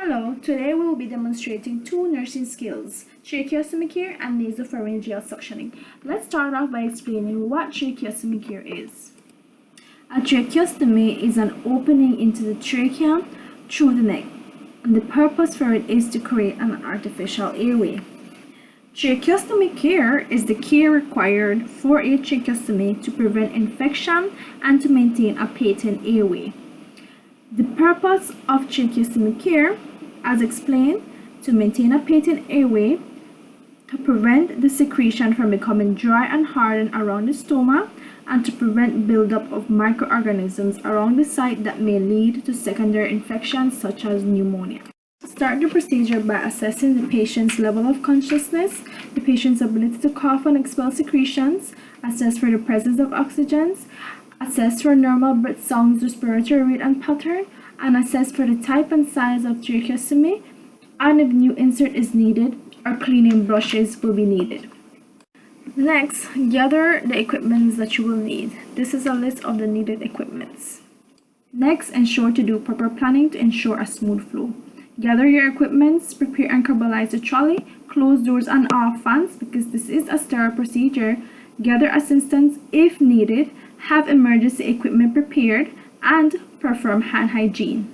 Hello, today we will be demonstrating two nursing skills, tracheostomy care and nasopharyngeal suctioning. Let's start off by explaining what tracheostomy care is. A tracheostomy is an opening into the trachea through the neck, and the purpose for it is to create an artificial airway. Tracheostomy care is the care required for a tracheostomy to prevent infection and to maintain a patent airway. The purpose of tracheostomy care, as explained, to maintain a patent airway, to prevent the secretion from becoming dry and hardened around the stoma, and to prevent buildup of microorganisms around the site that may lead to secondary infections such as pneumonia. Start the procedure by assessing the patient's level of consciousness, the patient's ability to cough and expel secretions, assess for the presence of oxygens, assess for normal breath sounds, respiratory rate and pattern, and assess for the type and size of tracheostomy, and if new insert is needed or cleaning brushes will be needed. Next, gather the equipments that you will need. This is a list of the needed equipments. Next, ensure to do proper planning to ensure a smooth flow. Gather your equipments, prepare and carbolize the trolley, close doors and off fans because this is a sterile procedure. Gather assistance if needed, have emergency equipment prepared, and perform hand hygiene.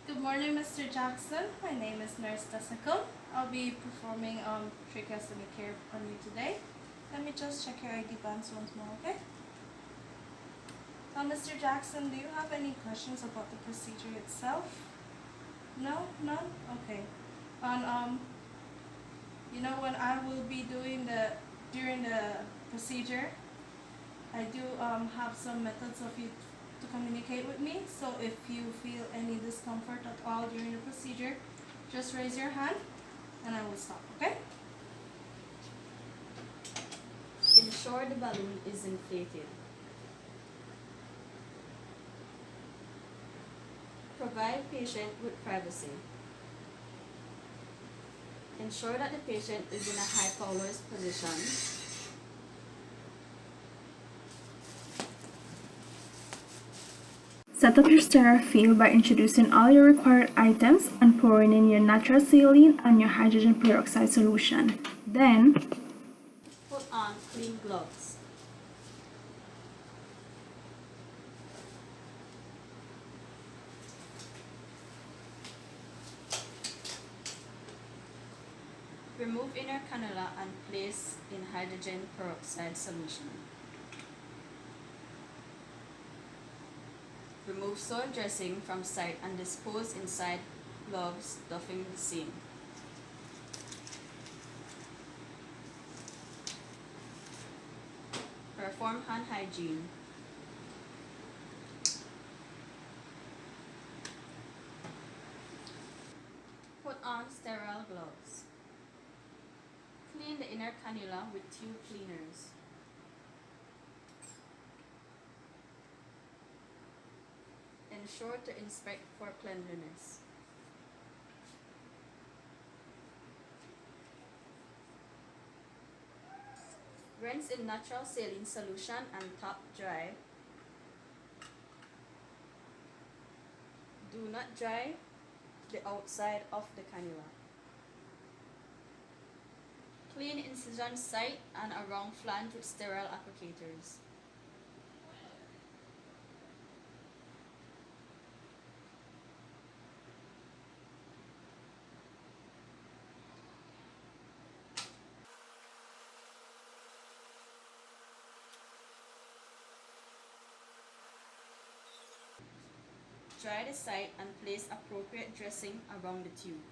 Good morning, Mr. Jackson. My name is Nurse Jessica. I'll be performing tracheostomy care on you today. Let me just check your ID bands once more, okay? Mr. Jackson, do you have any questions about the procedure itself? No? None? Okay. And when I will be during the procedure, I do have some methods of you to communicate with me. So if you feel any discomfort at all during the procedure, just raise your hand and I will stop, okay? Ensure the balloon is inflated. Provide patient with privacy. Ensure that the patient is in a high powered position. Set up your sterile field by introducing all your required items and pouring in your natural saline and your hydrogen peroxide solution. Then, Put on clean gloves. Remove inner cannula and place in hydrogen peroxide solution. Remove soil dressing from site and dispose inside gloves stuffing the same. Perform hand hygiene. Put on sterile gloves. Clean the inner cannula with tube cleaners. Ensure to inspect for cleanliness. Rinse in natural saline solution and top dry. Do not dry the outside of the cannula. Clean incision site and around flange with sterile applicators. Dry the site and place appropriate dressing around the tube.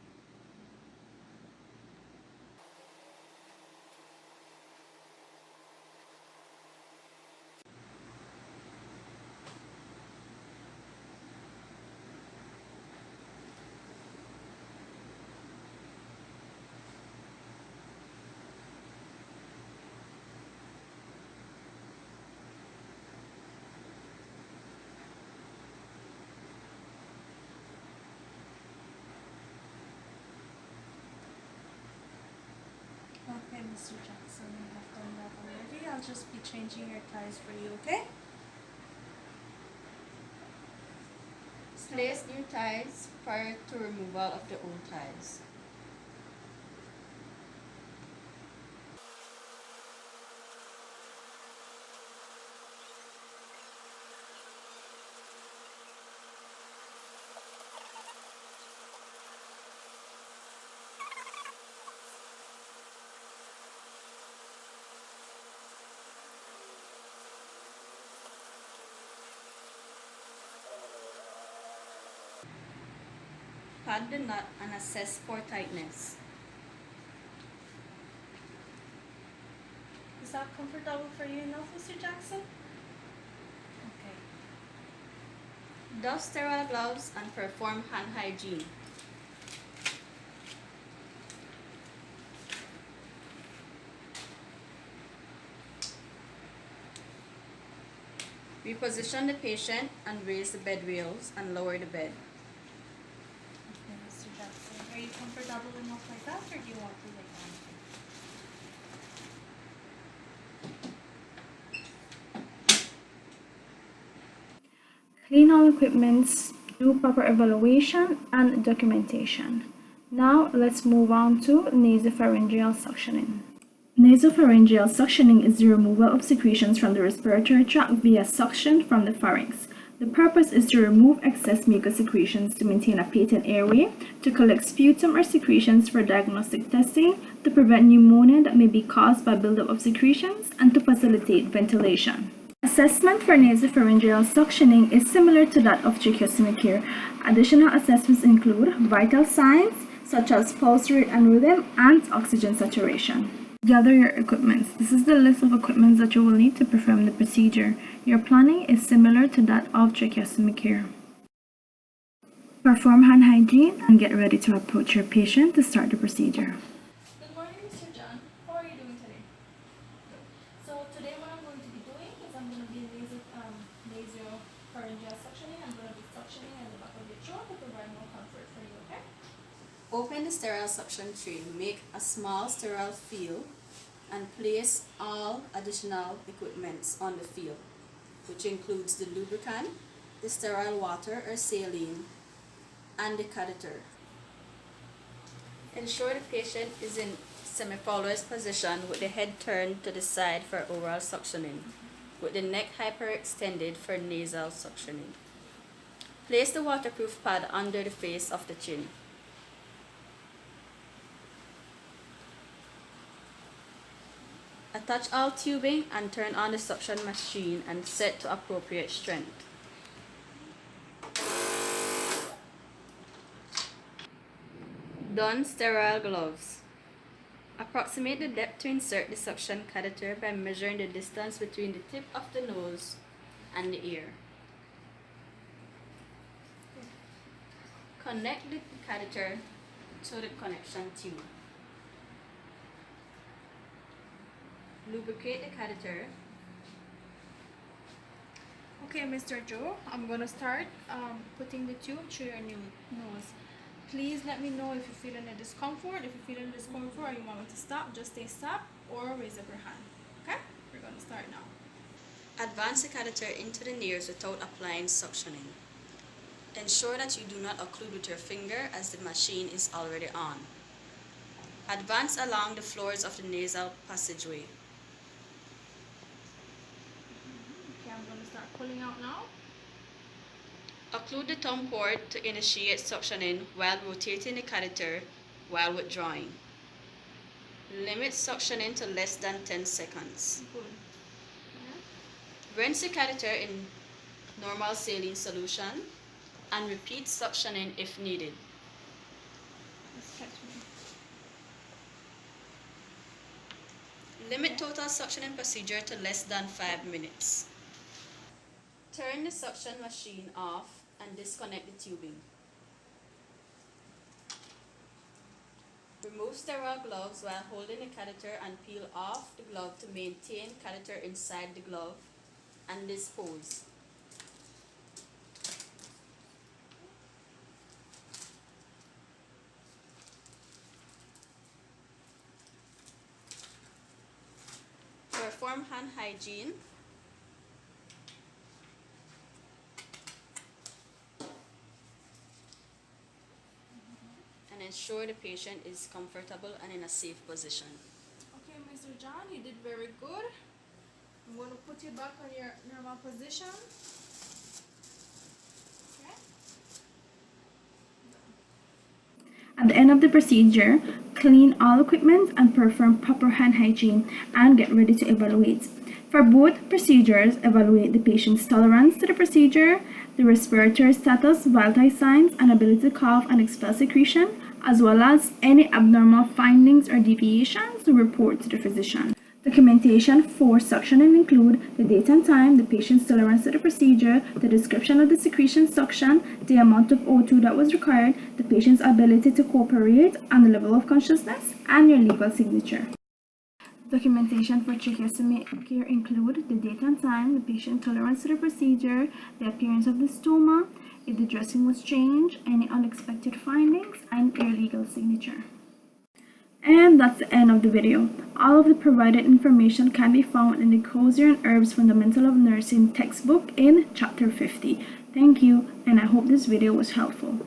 Mr. Jackson, I have done that already. I'll just be changing your ties for you, okay? Place new ties prior to removal of the old ties. Pad the nut and assess for tightness. Is that comfortable for you enough, Mr. Jackson? Okay. Doff sterile gloves and perform hand hygiene. Reposition the patient and raise the bed rails and lower the bed. Okay, Mr. Jackson. Are you comfortable enough like that, or do you want to lay down? Clean all equipments, do proper evaluation and documentation. Now let's move on to nasopharyngeal suctioning. Nasopharyngeal suctioning is the removal of secretions from the respiratory tract via suction from the pharynx. The purpose is to remove excess mucus secretions to maintain a patent airway, to collect sputum or secretions for diagnostic testing, to prevent pneumonia that may be caused by buildup of secretions, and to facilitate ventilation. Assessment for nasopharyngeal suctioning is similar to that of tracheostomy care. Additional assessments include vital signs such as pulse rate and rhythm and oxygen saturation. Gather your equipment. This is the list of equipment that you will need to perform the procedure. Your planning is similar to that of tracheostomy care. Perform hand hygiene and get ready to approach your patient to start the procedure. Good morning, Mr. John. How are you doing today? So today what I'm going to be doing is I'm going to be nasopharyngeal suctioning. I'm going to be suctioning at the back of your throat to provide more comfort for you, okay? Open the sterile suction tray. Make a small sterile field and place all additional equipments on the field, which includes the lubricant, the sterile water or saline, and the catheter. Ensure the patient is in semi-follower's position with the head turned to the side for oral suctioning, with the neck hyperextended for nasal suctioning. Place the waterproof pad under the face of the chin. Attach all tubing and turn on the suction machine and set to appropriate strength. Don sterile gloves. Approximate the depth to insert the suction catheter by measuring the distance between the tip of the nose and the ear. Connect the catheter to the connection tube. Lubricate the catheter. Okay, Mr. Joe, I'm going to start putting the tube through your nose. Please let me know if you're feeling a discomfort. If you're feeling discomfort or you want me to stop, just say stop or raise up your hand. Okay? We're going to start now. Advance the catheter into the nares without applying suctioning. Ensure that you do not occlude with your finger as the machine is already on. Advance along the floors of the nasal passageway. Okay, I'm going to start pulling out now. Occlude the thumb port to initiate suctioning while rotating the catheter while withdrawing. Limit suctioning to less than 10 seconds. Good. Rinse the catheter in normal saline solution and repeat suctioning if needed. Let's catch me. Limit total suctioning procedure to less than 5 minutes. Turn the suction machine off and disconnect the tubing. Remove sterile gloves while holding the catheter and peel off the glove to maintain catheter inside the glove and dispose. perform hand hygiene, and ensure the patient is comfortable and in a safe position. Okay, Mr. John, you did very good. I'm going to put you back on your normal position. Okay. At the end of the procedure, clean all equipment and perform proper hand hygiene and get ready to evaluate. For both procedures, evaluate the patient's tolerance to the procedure, the respiratory status, vital signs, and ability to cough and expel secretion, as well as any abnormal findings or deviations to report to the physician. Documentation for suctioning include the date and time, the patient's tolerance to the procedure, the description of the secretion suction, the amount of O2 that was required, the patient's ability to cooperate, and the level of consciousness, and your legal signature. Documentation for tracheostomy care include the date and time, the patient tolerance to the procedure, the appearance of the stoma, if the dressing was changed, any unexpected findings, and your legal signature. And that's the end of the video. All of the provided information can be found in the Cozier and Herbs Fundamental of Nursing textbook in Chapter 50. Thank you, and I hope this video was helpful.